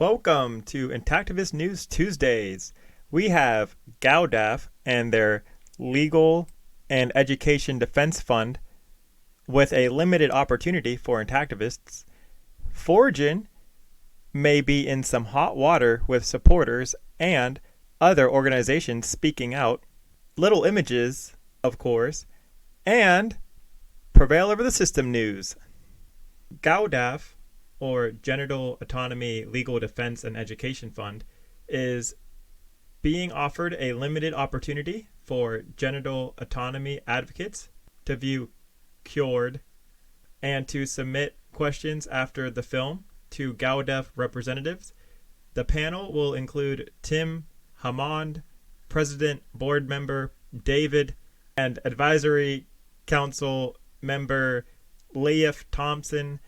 Welcome to Intactivist News Tuesdays. We have GALDEF and their Legal and Education Defense Fund with a limited opportunity for Intactivists. Foregen may be in some hot water with supporters and other organizations speaking out. Little Images, of course, and Prevail over the System news. GALDEF, or Genital Autonomy Legal Defense and Education Fund, is being offered a limited opportunity for genital autonomy advocates to view Cured and to submit questions after the film to GALDEF representatives. The panel will include Tim Hammond, President Board Member David, and Advisory Council Member Leif Thompson,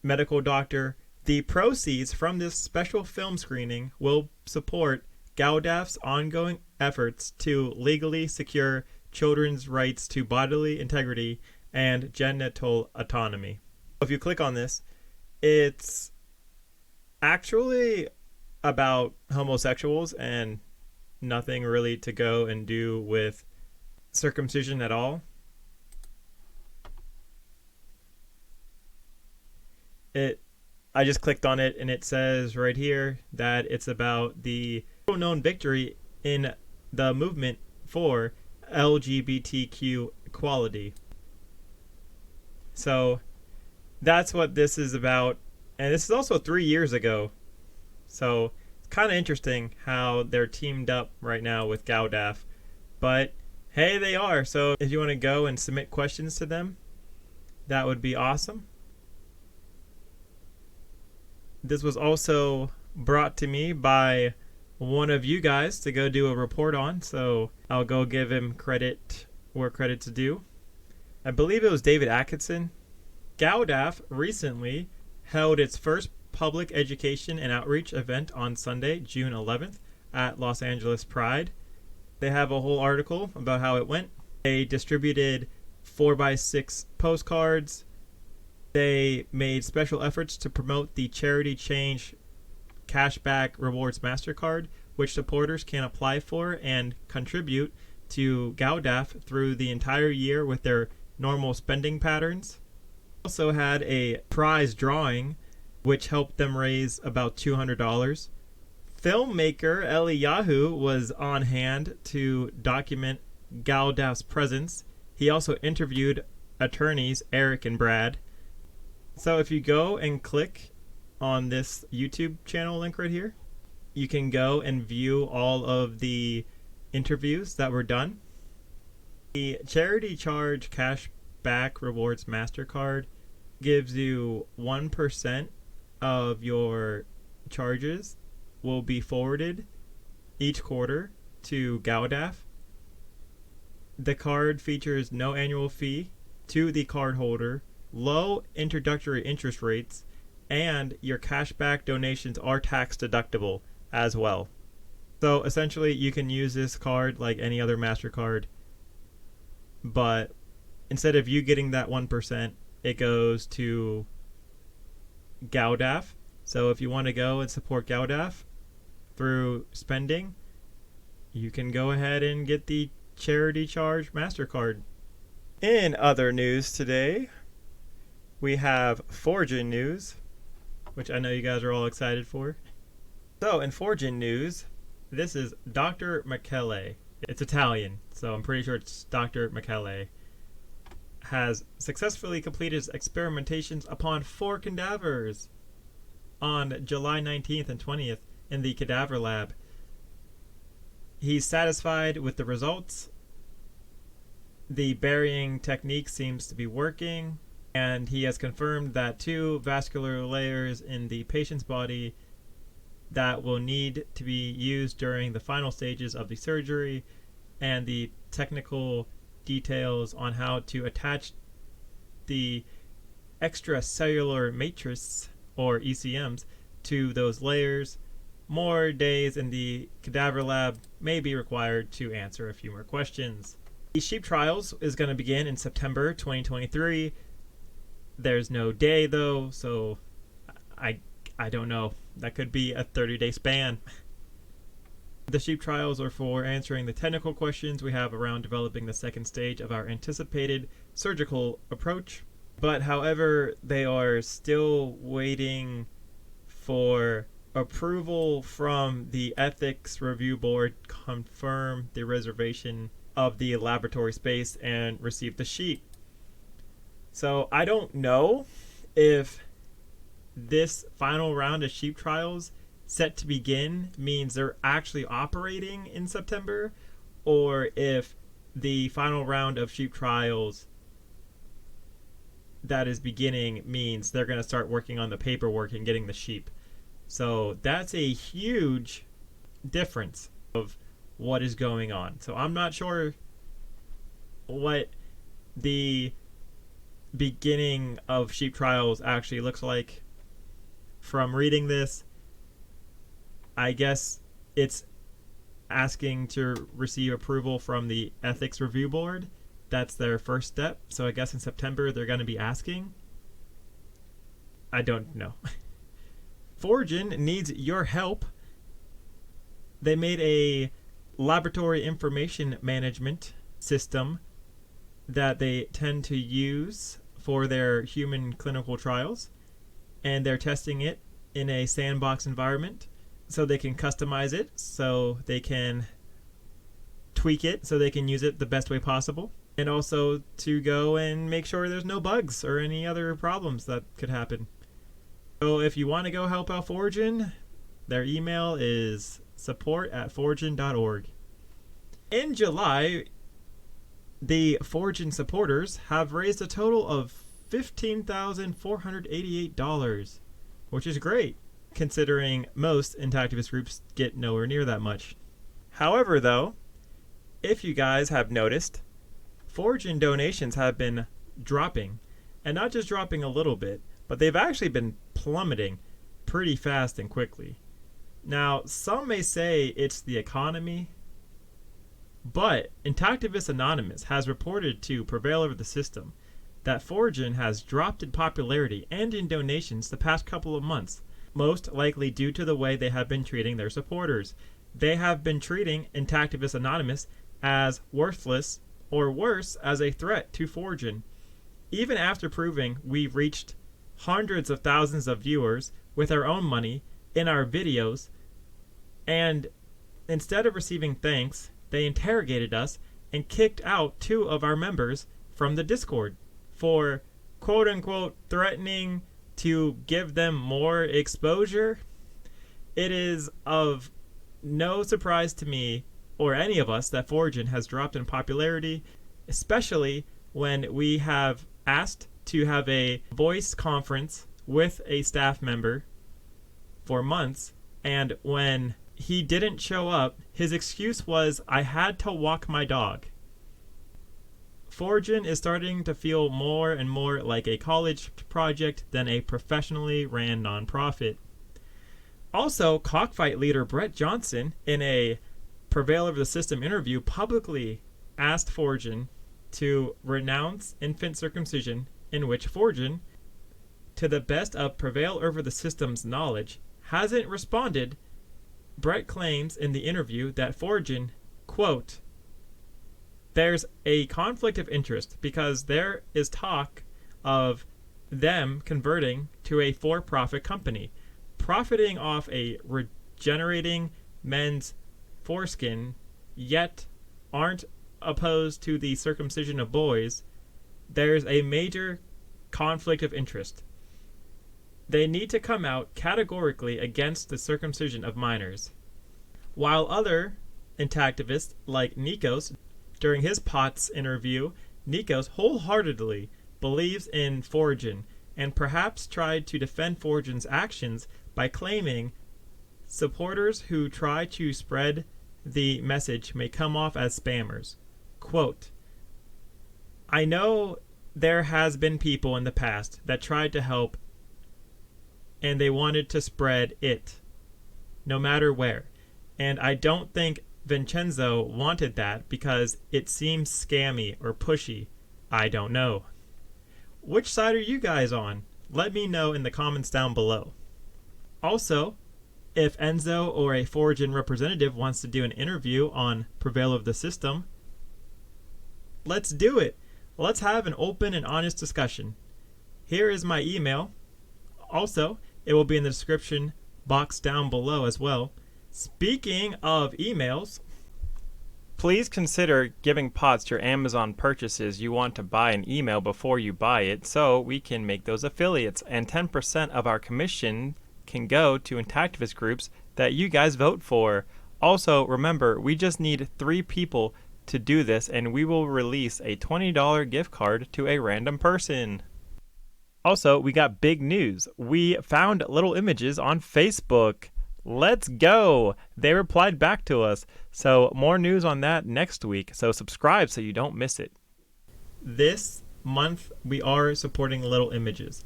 medical doctor. The proceeds from this special film screening will support GALDEF's ongoing efforts to legally secure children's rights to bodily integrity and genital autonomy. If you click on this, it's actually about homosexuals and nothing really to go and do with circumcision at all. I just clicked on it and it says right here that it's about the known victory in the movement for LGBTQ equality. So that's what this is about. And this is also 3 years ago. So it's kind of interesting how they're teamed up right now with GALDEF. But hey, they are. So if you want to go and submit questions to them, that would be awesome. This was also brought to me by one of you guys to go do a report on, so I'll go give him credit where credit's due. I believe it was David Atkinson. GALDEF recently held its first public education and outreach event on Sunday, June 11th at Los Angeles Pride. They have a whole article about how it went. They distributed 4x6 postcards. They made special efforts to promote the Charity Change Cashback Rewards MasterCard, which supporters can apply for and contribute to GALDEF through the entire year with their normal spending patterns. Also had a prize drawing, which helped them raise about $200. Filmmaker Eliyahu was on hand to document GALDEF's presence. He also interviewed attorneys Eric and Brad. So if you go and click on this YouTube channel link right here, you can go and view all of the interviews that were done. The Charity Charge Cashback Rewards MasterCard gives you 1% of your charges will be forwarded each quarter to GALDEF. The card features no annual fee to the cardholder, low introductory interest rates, and your cashback donations are tax deductible as well. So essentially you can use this card like any other MasterCard, but instead of you getting that 1%, it goes to GALDEF. So if you want to go and support GALDEF through spending, you can go ahead and get the Charity Charge MasterCard. In other news today, we have Foregen news, which I know you guys are all excited for. So in Foregen news, this is Dr. Michele. It's Italian, so I'm pretty sure it's Dr. Michele. Has successfully completed his experimentations upon 4 cadavers on July 19th and 20th in the cadaver lab. He's satisfied with the results. The burying technique seems to be working, and he has confirmed that 2 vascular layers in the patient's body that will need to be used during the final stages of the surgery, and the technical details on how to attach the extracellular matrix, or ECMs, to those layers. More days in the cadaver lab may be required to answer a few more questions. The sheep trials is going to begin in September 2023. There's no day though, so I I don't know. That could be a 30-day span. The sheep trials are for answering the technical questions we have around developing the second stage of our anticipated surgical approach. But however, they are still waiting for approval from the Ethics Review Board, confirm the reservation of the laboratory space, and receive the sheep. So I don't know if this final round of sheep trials set to begin means they're actually operating in September, or if the final round of sheep trials that is beginning means they're going to start working on the paperwork and getting the sheep. So that's a huge difference of what is going on. So I'm not sure what the beginning of sheep trials actually looks like. From reading this, I guess it's asking to receive approval from the Ethics Review Board. That's their first step. So I guess in September they're going to be asking. I don't know. Foregen needs your help. They made a laboratory information management system that they tend to use for their human clinical trials, and they're testing it in a sandbox environment so they can customize it, so they can tweak it, so they can use it the best way possible, and also to go and make sure there's no bugs or any other problems that could happen. So if you want to go help out Foregen, their email is support@foregen.org. In July, the Foregen supporters have raised a total of $15,488, which is great, considering most Intactivist groups get nowhere near that much. However, though, if you guys have noticed, Foregen donations have been dropping, and not just dropping a little bit, but they've actually been plummeting pretty fast and quickly. Now, some may say it's the economy, but Intactivist Anonymous has reported to Prevail over the system that Foregen has dropped in popularity and in donations the past couple of months, most likely due to the way they have been treating their supporters. They have been treating Intactivist Anonymous as worthless, or worse, as a threat to Foregen. Even after proving we've reached hundreds of thousands of viewers with our own money in our videos, and instead of receiving thanks, they interrogated us and kicked out 2 of our members from the Discord for quote-unquote threatening to give them more exposure. It is of no surprise to me or any of us that Foregen has dropped in popularity, especially when we have asked to have a voice conference with a staff member for months, and when he didn't show up, his excuse was, "I had to walk my dog." Foregen is starting to feel more and more like a college project than a professionally ran nonprofit. Also, Cockfight leader Brett Johnson, in a Prevail over the System interview, publicly asked Foregen to renounce infant circumcision, in which Foregen, to the best of Prevail over the System's knowledge, hasn't responded. Brett claims in the interview that Foregen, quote, "There's a conflict of interest because there is talk of them converting to a for-profit company, profiting off a regenerating men's foreskin, yet aren't opposed to the circumcision of boys. There's a major conflict of interest. They need to come out categorically against the circumcision of minors." While other Intactivists like Nikos, during his POTS interview, Nikos wholeheartedly believes in Foregen and perhaps tried to defend Foregen's actions by claiming supporters who try to spread the message may come off as spammers. Quote, "I know there has been people in the past that tried to help and they wanted to spread it, no matter where. And I don't think Vincenzo wanted that because it seems scammy or pushy. I don't know." Which side are you guys on? Let me know in the comments down below. Also, if Enzo or a Foregen representative wants to do an interview on Prevail of the system, let's do it. Let's have an open and honest discussion. Here is my email. Also, it will be in the description box down below as well. Speaking of emails, please consider giving pods to your Amazon purchases. You want to buy an email before you buy it so we can make those affiliates. And 10% of our commission can go to Intactivist groups that you guys vote for. Also, remember, we just need 3 people to do this, and we will release a $20 gift card to a random person. Also, we got big news. We found little images on Facebook. Let's go! They replied back to us. So more news on that next week. So subscribe so you don't miss it. This month, we are supporting little images.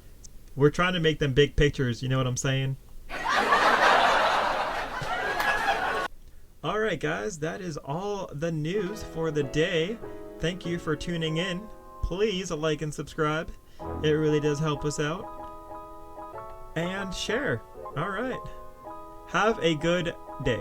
We're trying to make them big pictures, you know what I'm saying? Alright guys, that is all the news for the day. Thank you for tuning in. Please like and subscribe. It really does help us out. And share. Alright. Have a good day.